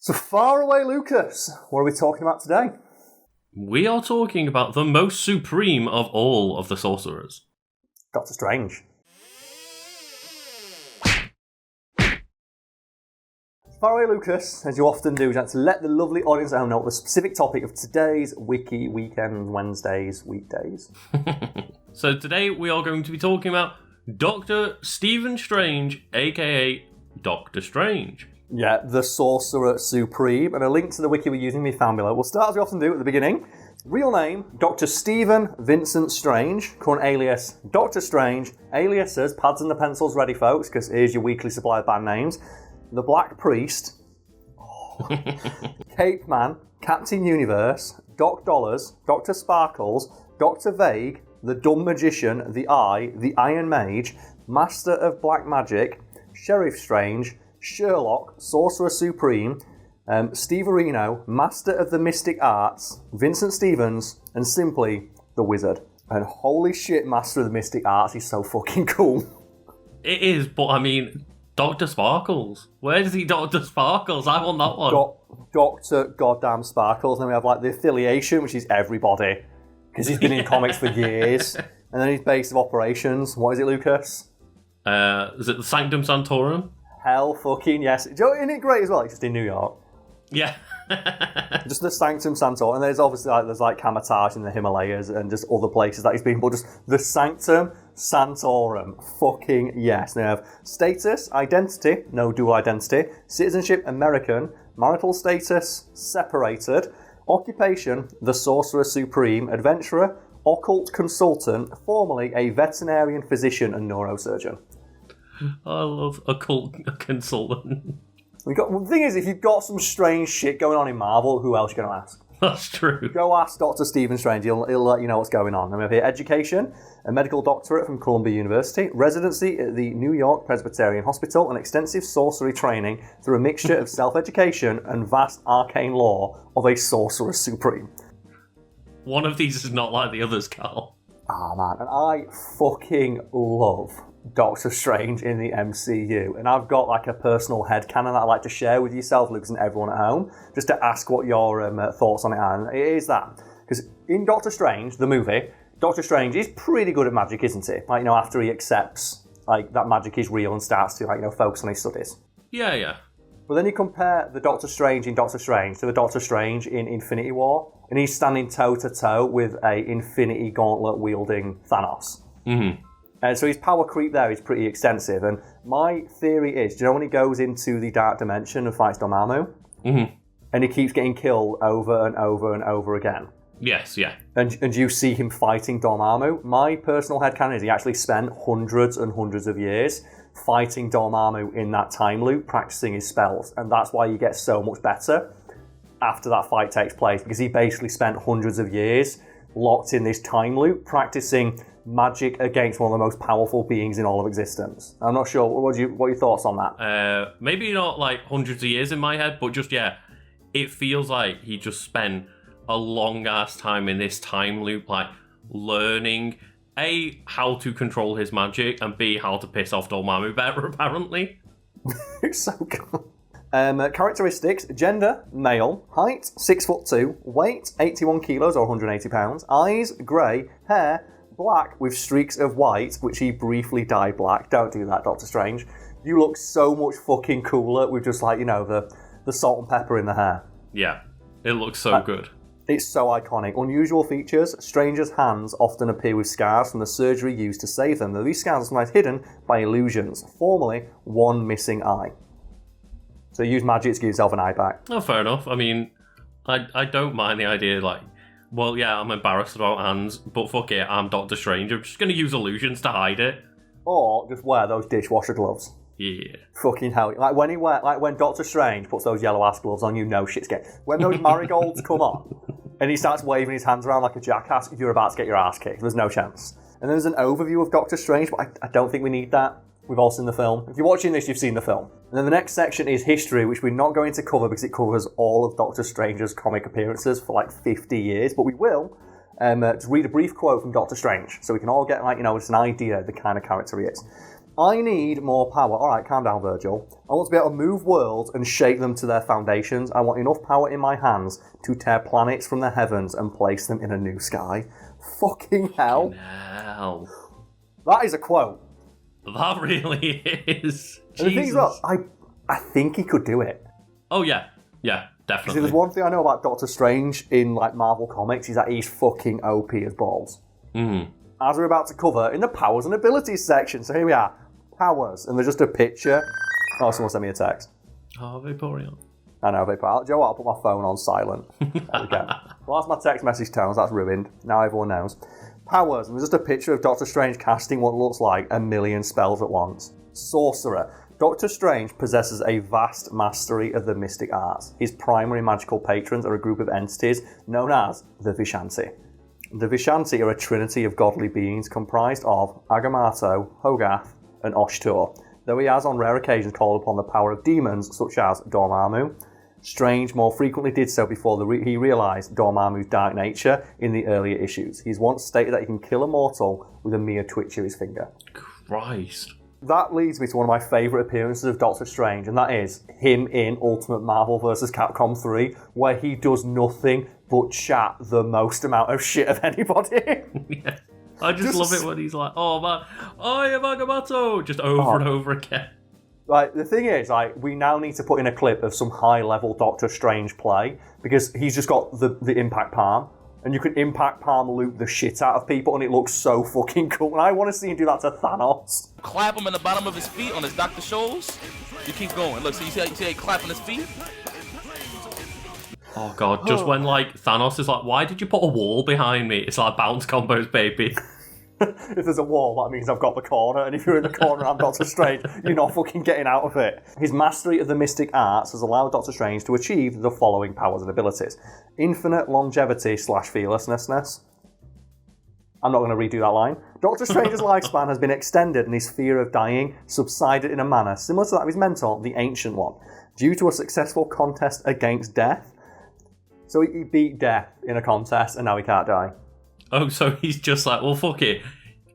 So far away, Lucas. What are we talking about today? We are talking about the most supreme of all of the sorcerers. Doctor Strange. Far away, Lucas, as you often do, to let the lovely audience at home know what the specific topic of today's Wiki Weekends, Wednesdays, Weekdays. So today we are going to be talking about Dr. Stephen Strange, aka Doctor Strange. Yeah, the Sorcerer Supreme, and a link to the wiki we're using will be found below. We'll start as we often do at the beginning. Real name, Dr. Stephen Vincent Strange. Current alias, Doctor Strange. Aliases, pads and the pencils ready, folks, because here's your weekly supply of band names. The Black Priest. Cape Man. Captain Universe. Doc Dollars. Dr. Sparkles. Dr. Vague. The Dumb Magician. The Eye. The Iron Mage. Master of Black Magic. Sheriff Strange. Sherlock, Sorcerer Supreme, Steve Areno, Master of the Mystic Arts, Vincent Stevens, and simply the Wizard. And holy shit, Master of the Mystic Arts is so fucking cool. It is, but I mean, Dr. Sparkles. Where does he Dr. Sparkles? I want that one. Dr. Goddamn Sparkles. And then we have like the affiliation, which is everybody. Because he's been in comics for years. And then his base of operations. What is it, Lucas? Is it the Sanctum Sanctorum? Hell fucking yes. Isn't it great as well? It's just in New York. Yeah. Just the Sanctum Sanctorum. And there's obviously there's Kamatage in the Himalayas and just other places that he's been. But just the Sanctum Sanctorum. Fucking yes. They have status, identity, no dual identity, citizenship, American, marital status, separated, occupation, the Sorcerer Supreme, adventurer, occult consultant, formerly a veterinarian physician and neurosurgeon. I love occult consultant. The thing is, if you've got some strange shit going on in Marvel, who else are you going to ask? That's true. Go ask Dr. Stephen Strange, he'll let you know what's going on. And we have here education, a medical doctorate from Columbia University, residency at the New York Presbyterian Hospital, and extensive sorcery training through a mixture of self-education and vast arcane lore of a Sorcerer Supreme. One of these is not like the others, Karl. Ah, man, and I fucking love Doctor Strange in the MCU, and I've got like a personal headcanon that I'd like to share with yourself, Lucas, and everyone at home, just to ask what your thoughts on it are. And it is that, because in Doctor Strange, the movie, Doctor Strange is pretty good at magic, isn't he? Like, after he accepts that magic is real and starts to focus on his studies. Yeah. But then you compare the Doctor Strange in Doctor Strange to the Doctor Strange in Infinity War, and he's standing toe-to-toe with a Infinity Gauntlet wielding Thanos. Mm-hmm. And so his power creep there is pretty extensive. And my theory is, do you know when he goes into the Dark Dimension and fights Dormammu? Mm-hmm. And he keeps getting killed over and over and over again. Yes, yeah. And you see him fighting Dormammu. My personal headcanon is he actually spent hundreds and hundreds of years fighting Dormammu in that time loop, practicing his spells. And that's why you get so much better after that fight takes place. Because he basically spent hundreds of years locked in this time loop, practicing magic against one of the most powerful beings in all of existence. I'm not sure. What are your thoughts on that? Maybe not like hundreds of years in my head, but just, yeah, it feels like he just spent a long-ass time in this time loop, like, learning, A, how to control his magic, and B, how to piss off Dormammu better, apparently. It's so cool. Characteristics: gender, male, height, 6'2", weight, 81 kilos or 180 pounds, eyes, grey, hair, black with streaks of white, which he briefly dyed black. Don't do that, Doctor Strange. You look so much fucking cooler with just the salt and pepper in the hair. Yeah, it looks so good. It's so iconic. Unusual features: Strange's hands often appear with scars from the surgery used to save them, though these scars are sometimes hidden by illusions, formerly one missing eye. So use magic to give yourself an eye back. Oh, fair enough. I mean, I don't mind the idea, well, yeah, I'm embarrassed about hands, but fuck it, I'm Doctor Strange. I'm just going to use illusions to hide it. Or just wear those dishwasher gloves. Yeah. Fucking hell. When Doctor Strange puts those yellow-ass gloves on, shit's getting... When those marigolds come on, and he starts waving his hands around like a jackass, you're about to get your ass kicked. There's no chance. And then there's an overview of Doctor Strange, but I don't think we need that. We've all seen the film. If you're watching this, you've seen the film. And then the next section is history, which we're not going to cover because it covers all of Doctor Strange's comic appearances for 50 years. But we will just read a brief quote from Doctor Strange, so we can all get just an idea of the kind of character he is. I need more power. Alright, calm down, Virgil. I want to be able to move worlds and shake them to their foundations. I want enough power in my hands to tear planets from the heavens and place them in a new sky. Fucking hell. Hell. That is a quote. That really is. And the thing is, well, I think he could do it. Oh, yeah. Yeah, definitely. See, there's one thing I know about Doctor Strange in like Marvel Comics is that he's fucking OP as balls. As we're about to cover in the powers and abilities section. So here we are. Powers. And there's just a picture. Oh, someone sent me a text. Oh, Vaporeon. I know, Vaporeon. Joe, I'll put my phone on silent. There we go. Well, that's my text message tones. That's ruined. Now everyone knows. Powers. And there's just a picture of Doctor Strange casting what looks like a million spells at once. Sorcerer. Doctor Strange possesses a vast mastery of the mystic arts. His primary magical patrons are a group of entities known as the Vishanti. The Vishanti are a trinity of godly beings comprised of Agamotto, Hogarth, and Oshtur, though he has on rare occasions called upon the power of demons such as Dormammu. Strange more frequently did so before he realised Dormammu's dark nature in the earlier issues. He's once stated that he can kill a mortal with a mere twitch of his finger. Christ. That leads me to one of my favourite appearances of Doctor Strange, and that is him in Ultimate Marvel vs. Capcom 3, where he does nothing but chat the most amount of shit of anybody. Yeah. I just love it when he's like, oh man, I am Agamotto, just over and over again. Like, the thing is, like, we now need to put in a clip of some high-level Doctor Strange play, because he's just got the impact palm, and you can impact palm loop the shit out of people, and it looks so fucking cool. And I want to see him do that to Thanos. Clap him in the bottom of his feet on his Dr. Scholl's. You keep going. Look, so you see how he clapping his feet? Oh god, just when like Thanos is like, why did you put a wall behind me? It's like bounce combos, baby. If there's a wall, that means I've got the corner, and if you're in the corner and I'm Doctor Strange, you're not fucking getting out of it. His mastery of the mystic arts has allowed Doctor Strange to achieve the following powers and abilities. Infinite longevity / fearlessness. I'm not going to redo that line. Doctor Strange's lifespan has been extended and his fear of dying subsided in a manner similar to that of his mentor, the Ancient One, due to a successful contest against death. So he beat death in a contest and now he can't die. Oh, so he's just like, well, fuck it.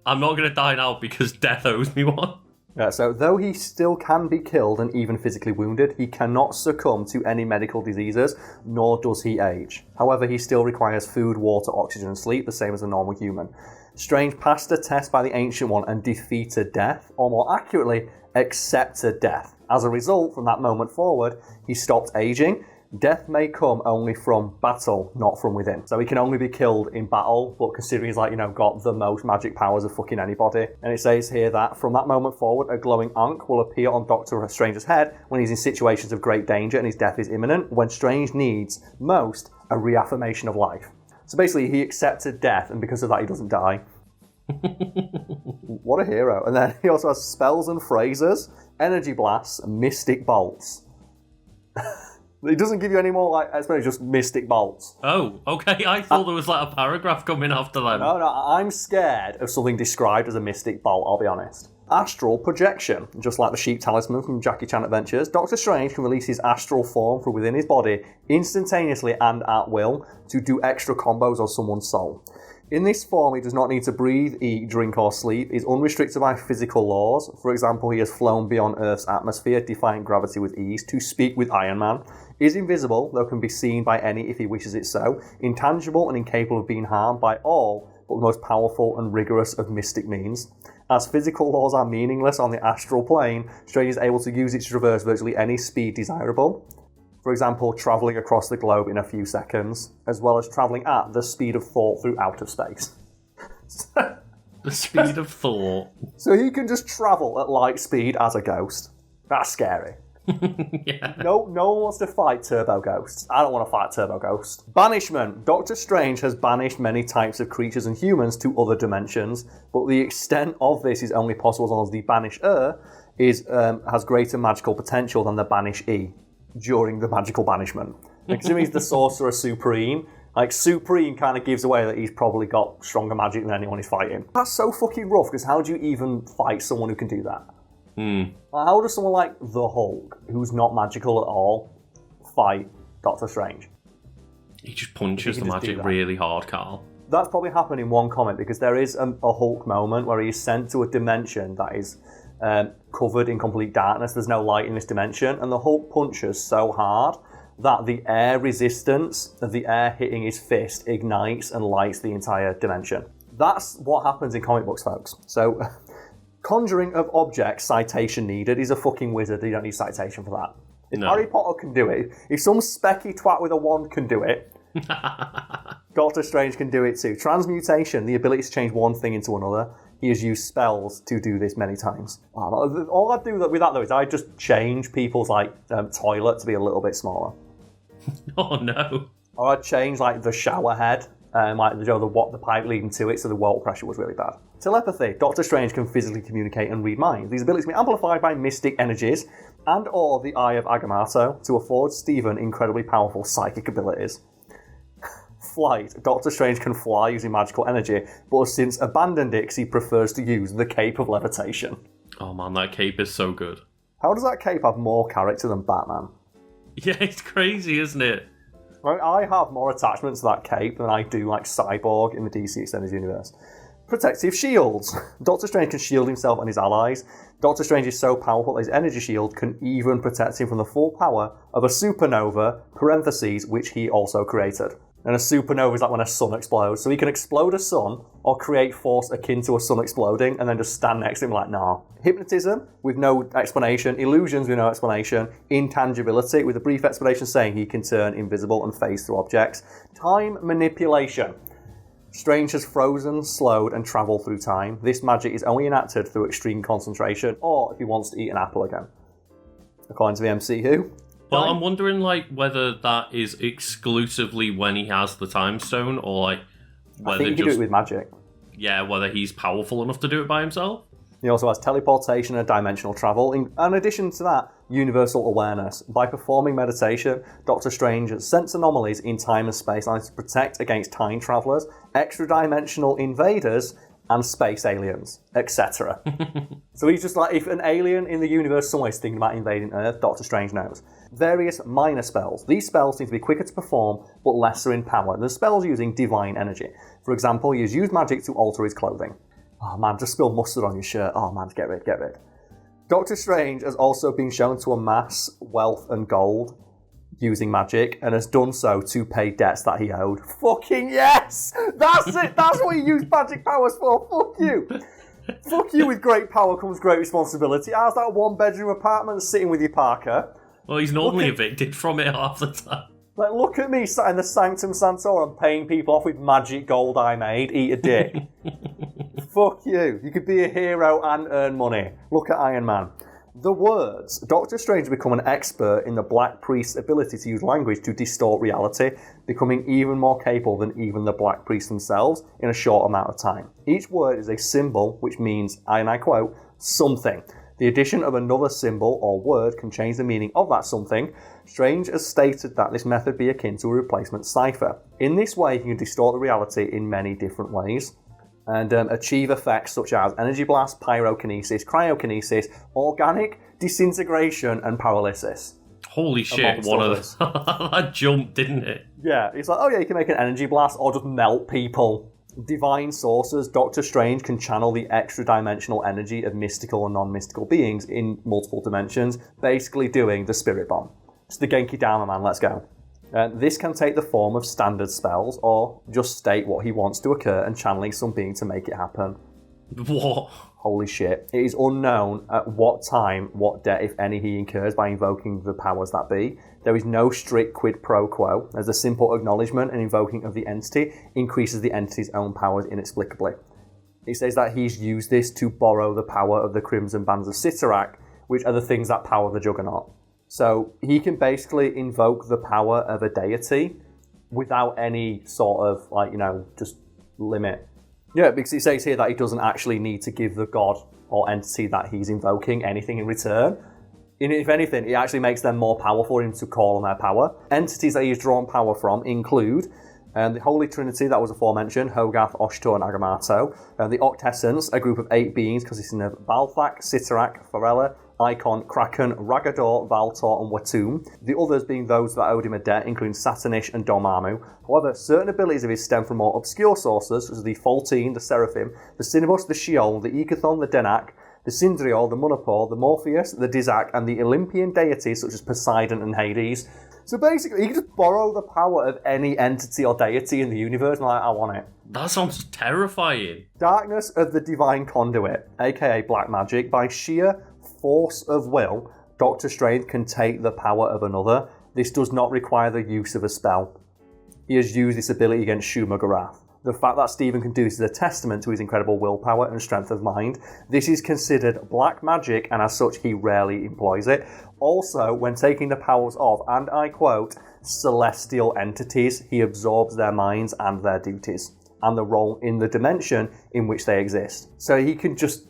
I'm not going to die now because death owes me one. Yeah, so though he still can be killed and even physically wounded, he cannot succumb to any medical diseases, nor does he age. However, he still requires food, water, oxygen, and sleep, the same as a normal human. Strange passed a test by the Ancient One and defeated death, or more accurately, accepted death. As a result, from that moment forward, he stopped aging. Death may come only from battle, not from within. So he can only be killed in battle, but considering he's like, got the most magic powers of fucking anybody. And it says here that from that moment forward, a glowing ankh will appear on Doctor Strange's head when he's in situations of great danger and his death is imminent, when Strange needs most a reaffirmation of life. So basically, he accepted death, and because of that, he doesn't die. What a hero. And then he also has spells and phrases, energy blasts, and mystic bolts. It doesn't give you any more explanation, just mystic bolts. Oh, okay. I thought there was like a paragraph coming after them. No, I'm scared of something described as a mystic bolt, I'll be honest. Astral projection. Just like the sheep talisman from Jackie Chan Adventures, Doctor Strange can release his astral form from within his body instantaneously and at will to do extra combos on someone's soul. In this form, he does not need to breathe, eat, drink, or sleep. He's unrestricted by physical laws. For example, he has flown beyond Earth's atmosphere, defying gravity with ease, to speak with Iron Man. Is invisible, though can be seen by any if he wishes it so. Intangible and incapable of being harmed by all, but the most powerful and rigorous of mystic means. As physical laws are meaningless on the astral plane, Strange is able to use it to traverse virtually any speed desirable. For example, travelling across the globe in a few seconds, as well as travelling at the speed of thought through outer space. The speed of thought. So he can just travel at light speed as a ghost. That's scary. Yeah. No one wants to fight Turbo Ghosts. I don't want to fight Turbo Ghost. Banishment. Doctor Strange has banished many types of creatures and humans to other dimensions, but the extent of this is only possible as long as the Banisher has greater magical potential than the Banishee during the magical banishment. And considering he's the Sorcerer Supreme, Supreme kind of gives away that he's probably got stronger magic than anyone he's fighting. That's so fucking rough, because how do you even fight someone who can do that? How does someone like the Hulk, who's not magical at all, fight Doctor Strange? He just punches the magic really hard, Karl. That's probably happened in one comic, because there is a Hulk moment where he is sent to a dimension that is covered in complete darkness. There's no light in this dimension, and the Hulk punches so hard that the air resistance of the air hitting his fist ignites and lights the entire dimension. That's what happens in comic books, folks. So, conjuring of objects, citation needed. He's a fucking wizard. You don't need citation for that. If Harry Potter can do it, if some specky twat with a wand can do it, Doctor Strange can do it too. Transmutation, the ability to change one thing into another. He has used spells to do this many times. All I do with that, though, is I just change people's toilet to be a little bit smaller. Oh, no. Or I'd change, the shower head, the pipe leading to it, so the water pressure was really bad. Telepathy. Doctor Strange can physically communicate and read minds. These abilities can be amplified by mystic energies and or the Eye of Agamotto to afford Stephen incredibly powerful psychic abilities. Flight. Doctor Strange can fly using magical energy, but has since abandoned it because he prefers to use the Cape of Levitation. Oh man, that cape is so good. How does that cape have more character than Batman? Yeah, it's crazy, isn't it? I have more attachments to that cape than I do Cyborg in the DC Extended Universe. Protective shields. Doctor Strange can shield himself and his allies. Doctor Strange is so powerful that his energy shield can even protect him from the full power of a supernova, parentheses, which he also created. And a supernova is like when a sun explodes. So he can explode a sun or create force akin to a sun exploding and then just stand next to him like, nah. Hypnotism with no explanation. Illusions with no explanation. Intangibility with a brief explanation saying he can turn invisible and phase through objects. Time manipulation. Strange has frozen, slowed, and travelled through time. This magic is only enacted through extreme concentration or if he wants to eat an apple again. According to the MCU. Well, I'm wondering, whether that is exclusively when he has the time stone, or, whether I think he can do it with magic. Yeah, whether he's powerful enough to do it by himself. He also has teleportation and dimensional travel. In addition to that, universal awareness. By performing meditation, Doctor Strange senses anomalies in time and space and to protect against time travellers, extra-dimensional invaders, and space aliens, etc. So he's just if an alien in the universe somewhere is thinking about invading Earth, Doctor Strange knows. Various minor spells. These spells seem to be quicker to perform, but lesser in power than spells using divine energy. For example, he has used magic to alter his clothing. Oh man, just spill mustard on your shirt. Oh man, get rid. Doctor Strange has also been shown to amass wealth and gold using magic, and has done so to pay debts that he owed. Fucking yes! That's it! That's what you use magic powers for! Fuck you! Fuck you, with great power comes great responsibility. How's that one-bedroom apartment sitting with your Parker? Well, he's normally evicted from it half the time. Look at me sat in the Sanctum Sanctorum paying people off with magic gold I made. Eat a dick. Fuck you. You could be a hero and earn money. Look at Iron Man. The words. Doctor Strange become an expert in the Black Priest's ability to use language to distort reality, becoming even more capable than even the Black Priests themselves in a short amount of time. Each word is a symbol which means, and I quote, something. The addition of another symbol or word can change the meaning of that something. Strange has stated that this method be akin to a replacement cipher. In this way, he can distort the reality in many different ways and achieve effects such as energy blast, pyrokinesis, cryokinesis, organic disintegration, and paralysis. Holy shit, one of those. That jumped, didn't it? Yeah, it's you can make an energy blast or just melt people. Divine sources. Doctor Strange can channel the extra-dimensional energy of mystical and non-mystical beings in multiple dimensions, basically doing the spirit bomb. It's the Genki Dama man, let's go. This can take the form of standard spells, or just state what he wants to occur and channeling some being to make it happen. What? Holy shit. It is unknown at what time, what debt, if any, he incurs by invoking the powers that be. There is no strict quid pro quo, as a simple acknowledgement and invoking of the entity increases the entity's own powers inexplicably. It says that he's used this to borrow the power of the Crimson Bands of Cyttorak, which are the things that power the Juggernaut. So he can basically invoke the power of a deity without any sort of, just limit. Yeah, because it says here that he doesn't actually need to give the god or entity that he's invoking anything in return. If anything, it actually makes them more powerful for him to call on their power. Entities that he's drawn power from include the Holy Trinity that was aforementioned, Hogarth, Oshtur, and Agamotto. The Octessence, a group of 8 beings consisting of Balthak, Cyttorak, Pharrella, Icon, Kraken, Ragador, Valtor, and Watum. The others being those that owed him a debt, including Satanish and Dormammu. However, certain abilities of his stem from more obscure sources, such as the Fultine, the Seraphim, the Cinnabus, the Sheol, the Ekathon, the Denak, the Sindriol, the Munapor, the Morpheus, the Dizak, and the Olympian deities such as Poseidon and Hades. So basically, you can just borrow the power of any entity or deity in the universe, and I want it. That sounds terrifying. Darkness of the Divine Conduit, aka Black Magic. By sheer force of will, Doctor Strange can take the power of another. This does not require the use of a spell. He has used this ability against Shuma-Gorath. The fact that Stephen can do this is a testament to his incredible willpower and strength of mind. This is considered black magic, and as such, he rarely employs it. Also, when taking the powers of, and I quote, celestial entities, he absorbs their minds and their duties, and the role in the dimension in which they exist. So he can just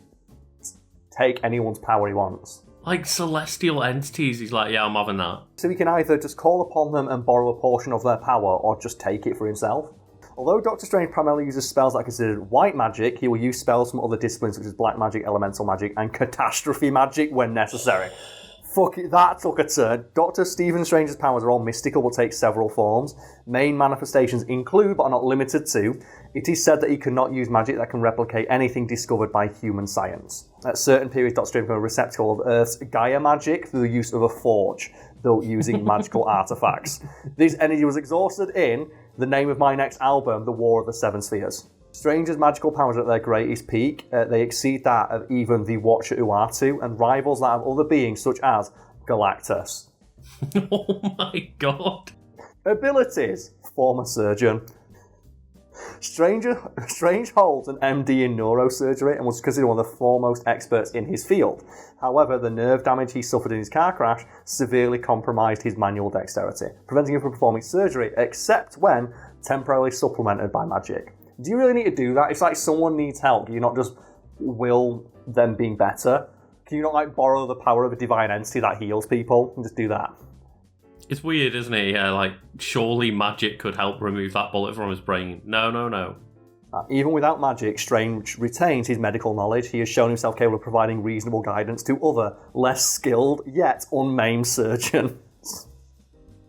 take anyone's power he wants. Like celestial entities, he's like, yeah, I'm having that. So he can either just call upon them and borrow a portion of their power, or just take it for himself. Although Doctor Strange primarily uses spells that are considered white magic, he will use spells from other disciplines such as black magic, elemental magic, and catastrophe magic when necessary. Fuck it, that took a turn. Dr. Stephen Strange's powers are all mystical but take several forms. Main manifestations include, but are not limited to, it is said that he cannot use magic that can replicate anything discovered by human science. At certain periods, Doctor Strange becomes a receptacle of Earth's Gaia magic through the use of a forge built using magical artifacts. This energy was exhausted in the name of my next album, The War of the Seven Spheres. Strange's magical powers are at their greatest peak. They exceed that of even the Watcher Uatu and rivals that of other beings such as Galactus. Oh my god. Abilities. Former surgeon. Strange holds an MD in neurosurgery and was considered one of the foremost experts in his field. However, the nerve damage he suffered in his car crash severely compromised his manual dexterity, preventing him from performing surgery except when temporarily supplemented by magic. Do you really need to do that? It's like someone needs help. Can you not just will them being better? Can you not like borrow the power of a divine entity that heals people and just do that? It's weird, isn't it? Yeah, like, surely magic could help remove that bullet from his brain. No. Even without magic, Strange retains his medical knowledge. He has shown himself capable of providing reasonable guidance to other, less skilled, yet unmaimed surgeons.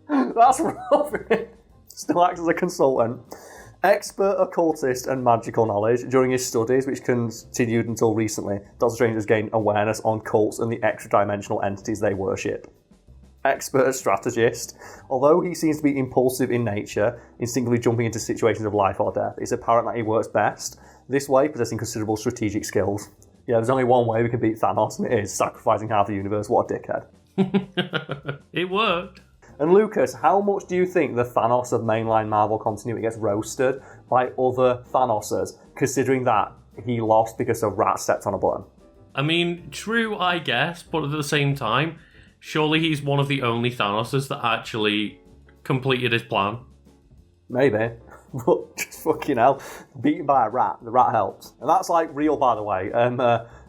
That's rough. Still acts as a consultant. Expert occultist and magical knowledge. During his studies, which continued until recently, Doctor Strange has gained awareness on cults and the extra-dimensional entities they worship. Expert strategist. Although he seems to be impulsive in nature, instinctively jumping into situations of life or death, it's apparent that he works best this way, possessing considerable strategic skills. Yeah, there's only one way we can beat Thanos, and it is sacrificing half the universe. What a dickhead. It worked. And Lucas, how much do you think the Thanos of mainline Marvel continuity gets roasted by other Thanoses, considering that he lost because a rat stepped on a button? I mean, true, I guess, but at the same time, surely he's one of the only Thanoses that actually completed his plan. Maybe. But just fucking hell, beaten by a rat, the rat helps. And that's like real, by the way.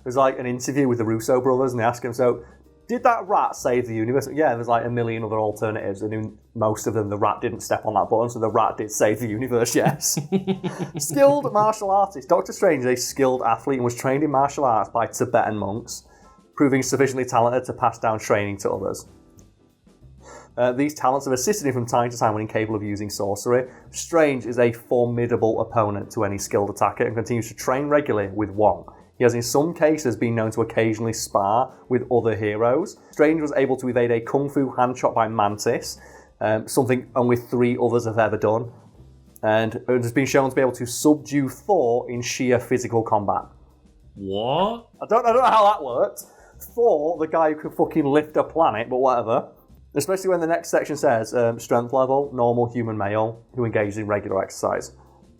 There's like an interview with the Russo brothers, and they ask him, so, did that rat save the universe? Yeah, there's like a million other alternatives, and in most of them, the rat didn't step on that button, so the rat did save the universe, yes. Skilled martial artist. Doctor Strange is a skilled athlete and was trained in martial arts by Tibetan monks, proving sufficiently talented to pass down training to others. These talents have assisted him from time to time when incapable of using sorcery. Strange is a formidable opponent to any skilled attacker and continues to train regularly with Wong. He has in some cases been known to occasionally spar with other heroes. Strange was able to evade a kung fu hand chop by Mantis, something only 3 others have ever done, and has been shown to be able to subdue Thor in sheer physical combat. What? I don't know how that worked. Thor, the guy who could fucking lift a planet, but whatever. Especially when the next section says strength level, normal human male, who engages in regular exercise.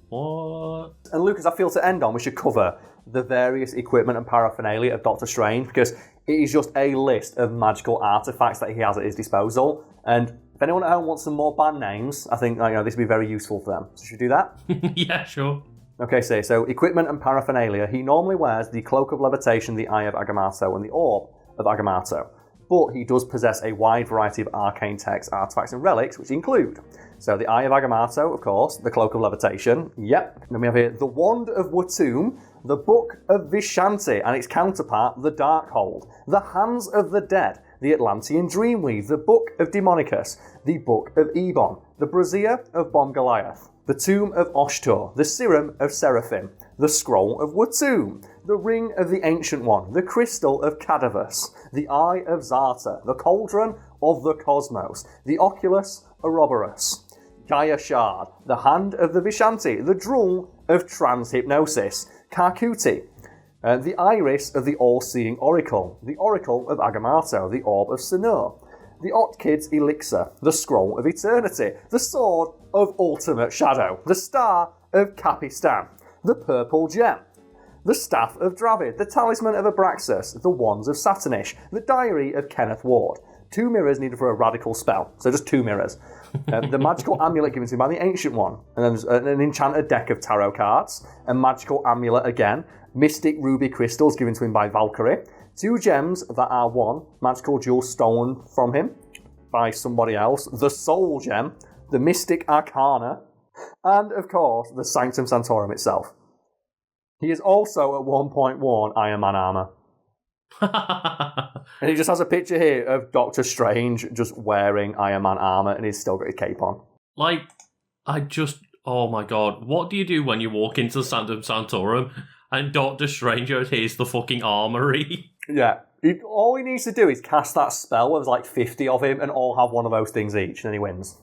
What? And Lucas, I feel to end on, we should cover the various equipment and paraphernalia of Doctor Strange, because it is just a list of magical artifacts that he has at his disposal. And if anyone at home wants some more band names, I think this would be very useful for them. So should we do that? Yeah, sure. Okay, so equipment and paraphernalia. He normally wears the Cloak of Levitation, the Eye of Agamotto, and the Orb of Agamotto. But he does possess a wide variety of arcane texts, artifacts, and relics, which include, so the Eye of Agamotto, of course, the Cloak of Levitation, yep. Then we have here the Wand of Watum, the Book of Vishanti, and its counterpart, the Darkhold, the Hands of the Dead, the Atlantean Dreamweave, the Book of Demonicus, the Book of Ebon, the Brazier of Bom Goliath, the Tomb of Oshtur, the Serum of Seraphim, the Scroll of Watum, the Ring of the Ancient One, the Crystal of Cadavus, the Eye of Zarta, the Cauldron of the Cosmos, the Oculus Ouroboros, Gaia Shard, the Hand of the Vishanti, the Drool of Transhypnosis, Karkuti, the Iris of the All-Seeing Oracle, the Oracle of Agamotto, the Orb of Sinnoh, the Otkid's Elixir, the Scroll of Eternity, the Sword of Ultimate Shadow, the Star of Capistan, the Purple Gem, the Staff of Dravid, the Talisman of Abraxas, the Wands of Saturnish, the Diary of Kenneth Ward. 2 mirrors needed for a radical spell, so just 2 mirrors. The magical amulet given to him by the Ancient One, and then there's an enchanted deck of tarot cards, a magical amulet again, mystic ruby crystals given to him by Valkyrie, 2 gems that are 1 magical jewel stolen from him by somebody else, the Soul Gem, the Mystic Arcana, and of course the Sanctum Sanctorum itself. He is also at 1.1 Iron Man armour. And he just has a picture here of Doctor Strange just wearing Iron Man armour and he's still got his cape on. Like, oh my god, what do you do when you walk into Sanctum Sanctorum and Doctor Strange here's the fucking armory? Yeah. All he needs to do is cast that spell where there's like 50 of him and all have one of those things each and then he wins.